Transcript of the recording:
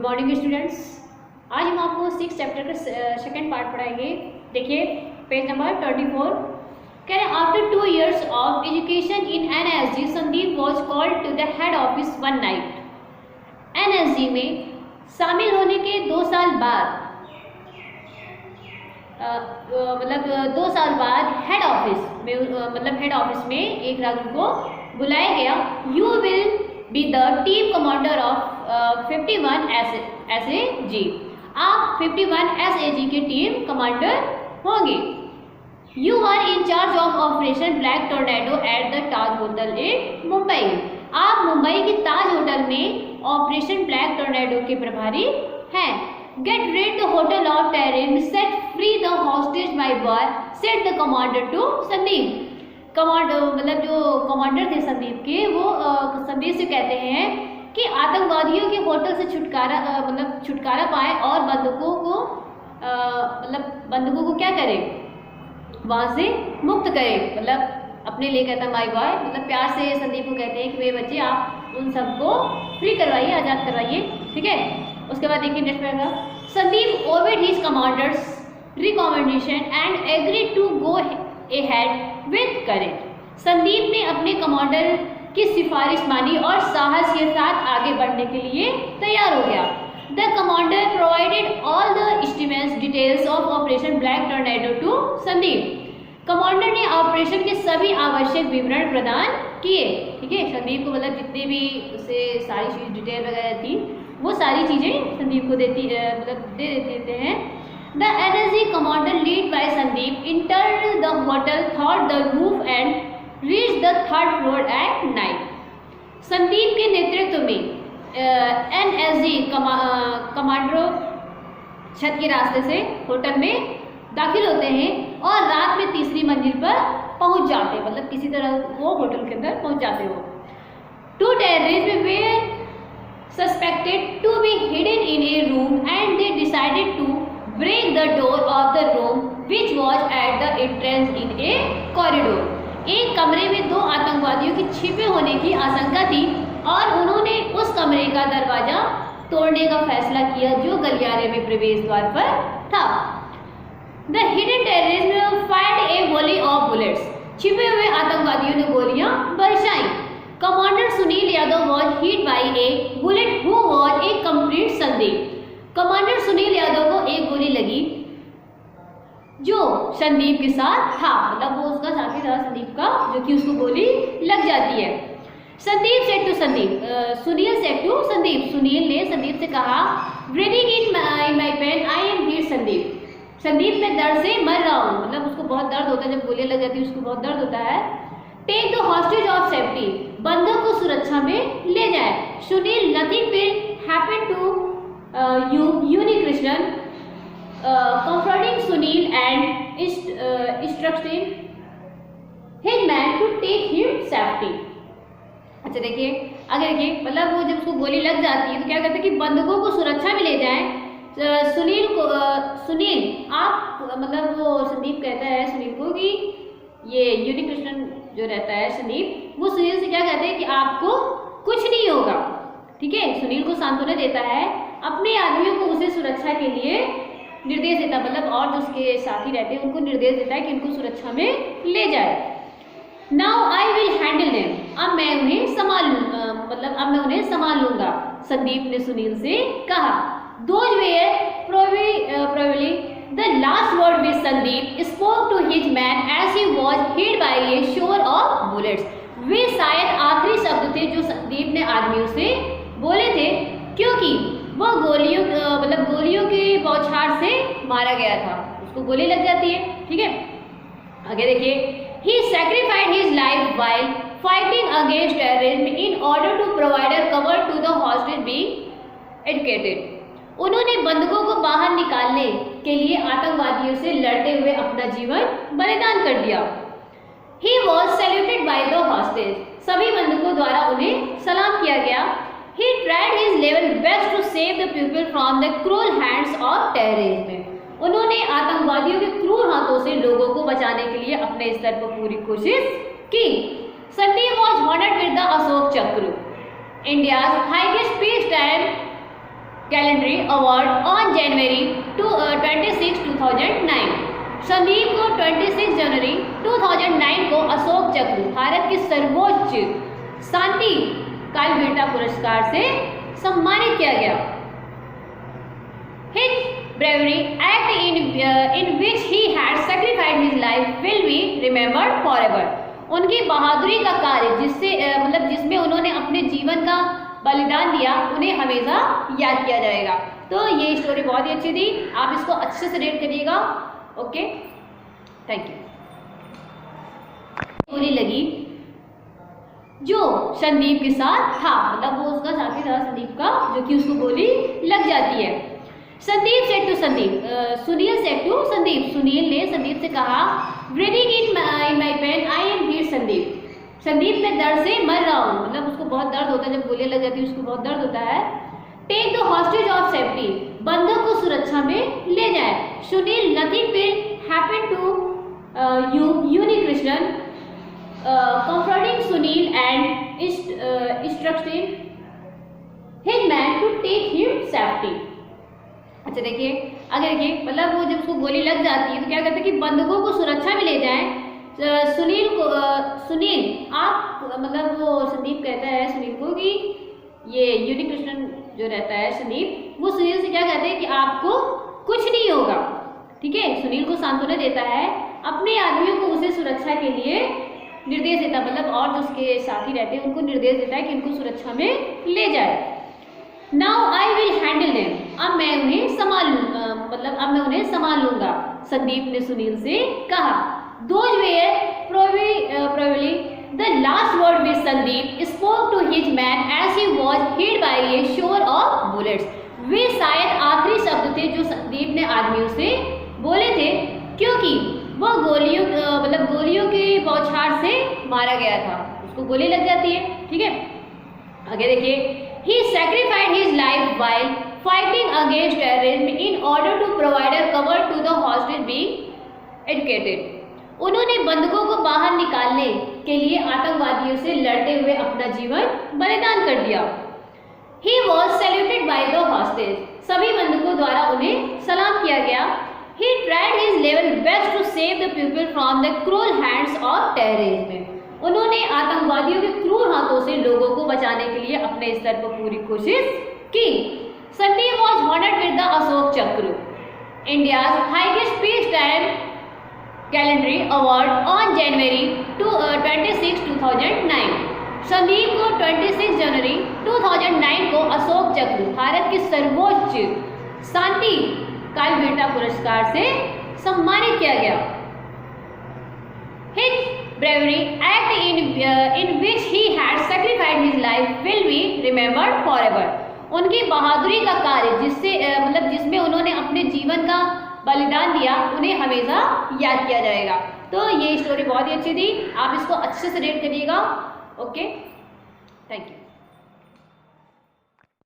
Good morning students. आज हम आपको 6 चैप्टर का सेकेंड पार्ट पढ़ाएंगे। देखिए पेज नंबर 24। कह रहे after 2 years of education in NSG Sandeep was called to the head office one night. NSG में शामिल होने के 2 साल बाद मतलब 2 साल बाद हेड ऑफिस में एक रात उनको बुलाया गया। You will be the team commander of 51 SAG। आप 51 SAG के टीम कमांडर होंगे। You are in charge of operation black tornado at the Taj hotel in Mumbai. आप मुंबई के ताज होटल में ऑपरेशन ब्लैक टोर्नेडो के प्रभारी हैं। Get rid the hotel of terror, set free the hostage my boy, set the commander to Sandeep. Commander मतलब जो commander थे संदीप के, वो संदीप से कहते हैं कि आतंकवादियों के होटल से छुटकारा पाए और बंदूकों को क्या करे, वहाँ से मुक्त करे। मतलब अपने लिए कहता है माय बॉय, मतलब प्यार से संदीप को कहते हैं कि मेरे बच्चे आप उन सबको फ्री करवाइए, आज़ाद करवाइए। ठीक है, उसके बाद देखिए next paragraph. Sandeep obeyed his commander's recommendation and agree to go ahead with courage. Sandeep ने अपने कमांडर की सिफारिश मानी और साहस के साथ आगे बढ़ने के लिए तैयार हो गया। The commander provided all the estimates details of operation black tornado to Sandeep. Commander ने ऑपरेशन के सभी आवश्यक विवरण प्रदान किए। ठीक है, संदीप को मतलब जितने भी उसे सारी चीज डिटेल वगैरह थी वो सारी चीजें संदीप को दे देते हैं। The NSG commander lead by Sandeep entered the hotel, thought the roof and reached the 3rd floor at night. Sandeep के नेतृत्व में NSG कमांडरो छत के रास्ते से होटल में दाखिल होते हैं और रात में 3री मंजिल पर पहुंच जाते हैं। मतलब किसी तरह वो होटल के अंदर पहुंच जाते हो। 2 terrorists were suspected to be hidden in a room and they decided to break the door of the room which was at the entrance in a corridor। एक कमरे में 2 आतंकवादियों के छिपे होने की आशंका थी और उन्होंने उस कमरे का दरवाजा तोड़ने का फैसला किया जो गलियारे में प्रवेश द्वार पर था। The hidden terrorists fired a volley of bullets। छिपे हुए आतंकवादियों ने गोलियां बरसाई। Commander Sunil Yadav was hit by a bullet who was a complete Sandeep. Commander Sunil Yadav को एक गोली लगी जो संदीप के साथ था, मतलब वो उसका साथी था संदीप का, जो कि उसको गोली लग जाती है। Sandeep said to Sunil said to Sandeep. Sunil ने संदीप से कहा breathing in my pain I am here Sandeep. Sandeep मैं दर्द से मर रहा हूँ, मतलब उसको बहुत दर्द होता है, जब गोली लग जाती है उसको बहुत दर्द होता है। Take the hostage of safety, बंदूक को सुरक्षा में ले जाए। Sunil nothing will happen to Unikrishnan comforting Sunil and instructing his man to take him safety। अच्छा देखिए आगे देखिए, मतलब वो जब उसको गोली लग जाती है तो क्या कहते हैं कि बंदूकों को सुरक्षा में ले जाएं। सुनील आप मतलब वो संदीप कहता है सुनील को कि ये यूनिकृष्णन जो रहता है संदीप, वो सुनील से क्या कहते हैं कि आपको कुछ नहीं होगा। ठीक है, सुनील को सांत्वना देता है, अपने आदमियों को उसे सुरक्षा के लिए निर्देश देता, मतलब और जो उसके साथी रहते हैं उनको निर्देश देता है कि उनको सुरक्षा में ले जाए। Now I will handle them, अब मैं उन्हें संभाल लूंगा, संदीप ने सुनील से कहा। Those were probably the last word with Sandeep spoke to his man as he was hit by a shower of bullets. वे शायद आखिरी शब्द थे जो संदीप ने आदमियों से बोले थे, क्योंकि वो गोलियों की बौछार से मारा गया था, उसको गोली लग जाती है। ठीक है, आगे देखिए। He sacrificed his life while fighting against terrorism in order to provide cover to the hostage being educated. उन्होंने बंदूकों को बाहर निकालने के लिए आतंकवादियों से लड़ते हुए अपना जीवन बलिदान कर दिया। He was saluted by the hostage, सभी बंदूकों द्वारा उन्हें सलाम किया गया। He tried his level best to save the people from the cruel hands of terrorism। उन्होंने आतंकवादियों के क्रूर हाथों से लोगों को बचाने के लिए अपने स्तर पर पूरी कोशिश की। Sandeep was honored with the Ashok चक्र, India's highest peacetime gallantry award on January 26, 2009। Sandeep को 26 जनवरी 2009 को अशोक चक्र, भारत के सर्वोच्च शांति कालवीरता पुरस्कार से सम्मानित किया गया। His bravery act in which he had sacrificed his life will be remembered forever। उनकी बहादुरी का कार्य जिसमें उन्होंने अपने जीवन का बलिदान दिया, उन्हें हमेशा याद किया जाएगा। तो ये स्टोरी बहुत ही अच्छी थी, आप इसको अच्छे से रीड करिएगा। Okay, thank you. बुरी लगी जो संदीप के साथ था, मतलब वो उसका साथी था संदीप का, जो कि उसको गोली लग जाती है। Sandeep said to Sandeep, Sunil said to Sandeep, Sunil ने संदीप से कहा, breathing in my pain I am here Sandeep. Sandeep मैं दर्द से मर रहा हूँ, मतलब उसको बहुत दर्द होता है, जब गोली लग जाती है उसको बहुत दर्द होता है। Take the hostage of safety, बंधक को सुरक्षा में ले जाए। Sunil nothing will happen to Unnikrishnan comforting Sunil and instructing his man to take him safety। अच्छा देखिए, आगे देखिए, मतलब वो जब उसको गोली लग जाती है तो क्या कहते हैं कि बंधकों को सुरक्षा में ले जाएं। सुनील आप, मतलब वो संदीप कहता है सुनील को कि ये यूनि कृष्णन जो रहता है संदीप, वो सुनील से क्या कहते हैं कि आपको कुछ नहीं होगा, ठीक है। सुनील को सांत्वना देता है, अपने आदमियों को उसे सुरक्षा के लिए निर्देश देता, मतलब और जो उसके साथी रहते हैं उनको निर्देश देता है कि उनको सुरक्षा में ले जाए। Now I will handle them, अब मैं उन्हें संभाल लूंगा, संदीप ने सुनील से कहा। Those were probably the last word which Sandeep spoke to his man as he was hit by a shower of bullets. वे शायद आखिरी शब्द थे जो संदीप ने आदमियों से बोले थे, क्योंकि वह गोलियों की बौछार से मारा गया था, उसको गोली लग जाती है, ठीक है। आगे देखिए, he sacrificed his life while fighting against terrorism in order to provide a cover to the hostage being educated। उन्होंने बंधकों को बाहर निकालने के लिए आतंकवादियों से लड़ते हुए अपना जीवन बलिदान कर दिया। He was saluted by the hostage, सभी बंधकों द्वारा उन्हें सलाम किया गया। He tried his level best to save the people from the cruel hands of terrorism। उन्होंने आतंकवादियों के क्रूर हाथों से लोगों को बचाने के लिए अपने स्तर पर पूरी कोशिश की। Sandeep was honored with the Ashok चक्र, India's highest peacetime gallantry award on January 26, 2009। Sandeep को 26 जनवरी 2009 को अशोक चक्र, भारत के सर्वोच्च शांति कालवीरता पुरस्कार से सम्मानित किया गया। His bravery act in which he had sacrificed his life will be remembered forever। उनकी बहादुरी का कार्य जिसमें उन्होंने अपने जीवन का बलिदान दिया, उन्हें हमेशा याद किया जाएगा। तो ये स्टोरी बहुत ही अच्छी थी, आप इसको अच्छे से रीड करिएगा। Okay, thank you.